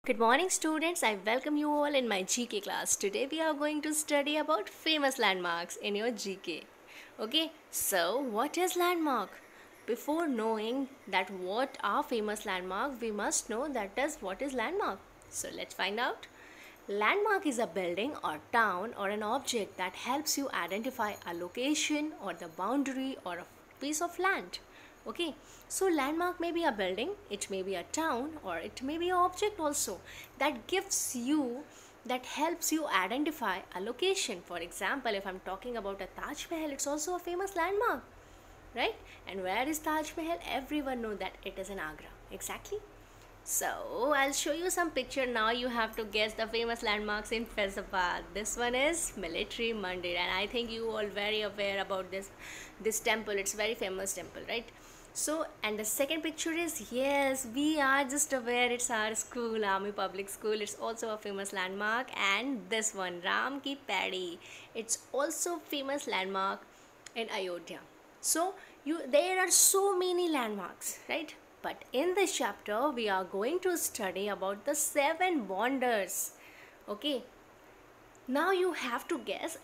Good morning students, I welcome you all in my GK class. Today we are going to study about famous landmarks in your GK. Okay, so what is landmark? Before knowing that what are famous landmark, we must know that is what is landmark. So let's find out. Landmark is a building or town or an object that helps you identify a location or the boundary or a piece of land. Okay, so landmark may be a building, it may be a town, or it may be an object also that gives you, that helps you identify a location. For example, if I'm talking about a Taj Mahal, it's also a famous landmark, right? And where is Taj Mahal? Everyone know that it is in Agra. Exactly. So I'll show you some picture now. You have to guess the famous landmarks in Faizabad. This one is Military Mandir, and I think you all very aware about this temple. It's very famous temple, right? So, and the second picture is, yes, we are just aware, it's our school, Army Public School. It's also a famous landmark. And this one, Ram Ki Padi, it's also famous landmark in Ayodhya. So there are so many landmarks, right? But in this chapter we are going to study about the seven wonders. Okay, now you have to guess.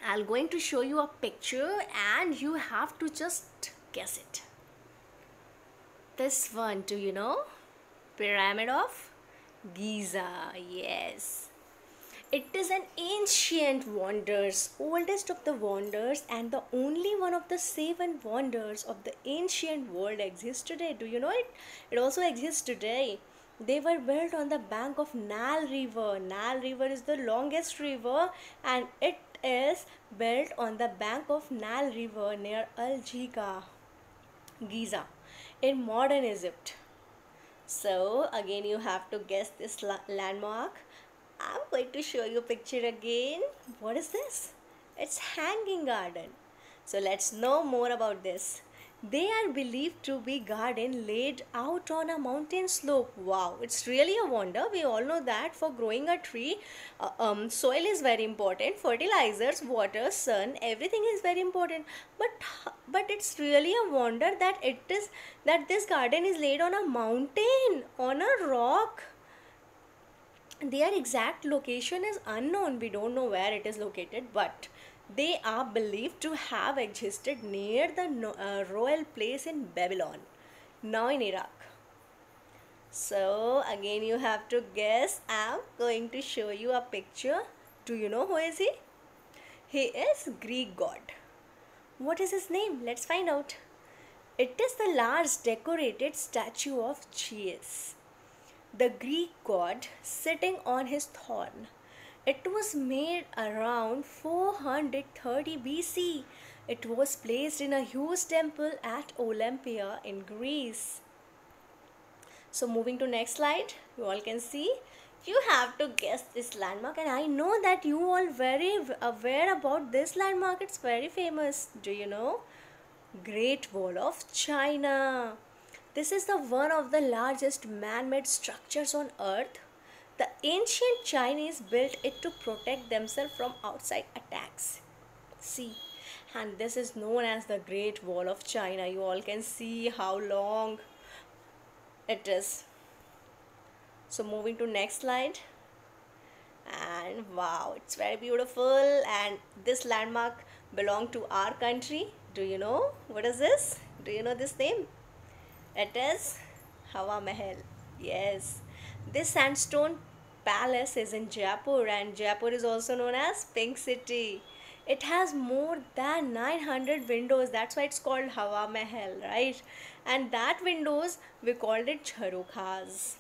I'll going to show you a picture and you have to just guess it. This one, do you know? Pyramid of Giza. Yes, it is an ancient wonders, oldest of the wonders, and the only one of the seven wonders of the ancient world exists today. Do you know it? It also exists today. They were built on the bank of Nile River. Nile River is the longest river, and it is built on the bank of Nile River near Al Giza, in modern Egypt. So again, you have to guess this landmark. I'm going to show you a picture again. What is this? It's hanging garden. So let's know more about this. They are believed to be garden laid out on a mountain slope. Wow, it's really a wonder. We all know that for growing a tree, soil is very important. Fertilizers, water, sun, everything is very important. But it's really a wonder that this garden is laid on a mountain, on a rock. Their exact location is unknown. We don't know where it is located, but they are believed to have existed near the royal place in Babylon, now in Iraq. So again, you have to guess. I'm going to show you a picture. Do you know who is he? He is Greek god. What is his name? Let's find out. It is the large decorated statue of Zeus, the Greek god sitting on his throne. It was made around 430 BC. It was placed in a huge temple at Olympia in Greece. So moving to next slide, you all can see. You have to guess this landmark, and I know that you all very aware about this landmark. It's very famous. Do you know? Great Wall of China. This is the one of the largest man-made structures on earth. The ancient Chinese built it to protect themselves from outside attacks. See, and this is known as the Great Wall of China. You all can see how long it is. So moving to next slide. And wow, it's very beautiful, and this landmark belong to our country. Do you know what is this? Do you know this name? It is Hawa Mahal. Yes, this sandstone palace is in Jaipur, and Jaipur is also known as Pink City. It has more than 900 windows. That's why it's called Hawa Mahal, right? And that windows, we called it Jharokhas.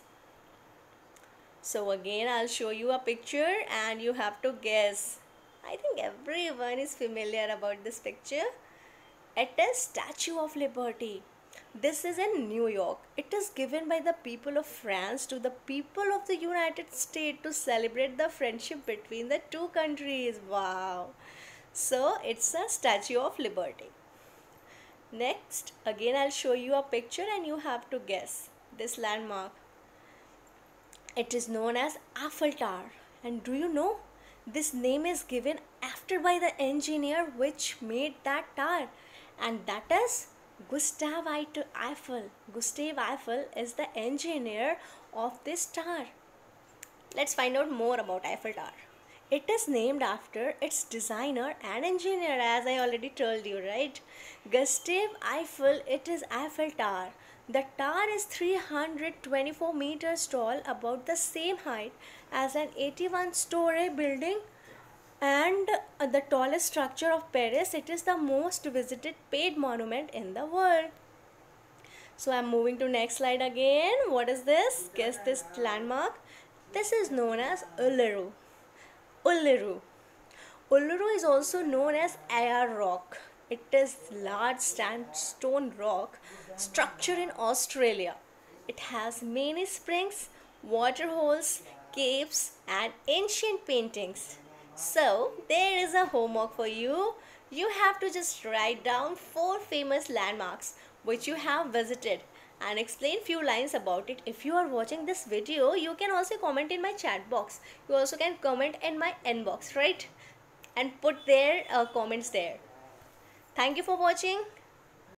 So again, I'll show you a picture and you have to guess. I think everyone is familiar about this picture. It is Statue of Liberty. This is in New York. It is given by the people of France to the people of the United States to celebrate the friendship between the two countries. Wow. So it's a Statue of Liberty. Next, again I'll show you a picture and you have to guess this landmark. It is known as Eiffel Tower. And do you know, this name is given after by the engineer which made that tower, and that is Gustav Eiffel. Gustav Eiffel is the engineer of this tower. Let's find out more about Eiffel Tower. It is named after its designer and engineer, as I already told you, right? Gustav Eiffel, it is Eiffel Tower. The tower is 324 meters tall, about the same height as an 81-story building, and the tallest structure of Paris. It is the most visited paid monument in the world. So I'm moving to next slide again. What is this? Guess this landmark. This is known as Uluru. Uluru. Uluru is also known as Ayar Rock. It is large sandstone rock structure in Australia. It has many springs, waterholes, caves and ancient paintings. So there is a homework for you. You have to just write down 4 famous landmarks which you have visited and explain few lines about it. If you are watching this video, you can also comment in my chat box. You also can comment in my inbox, right? And put their comments there. Thank you for watching.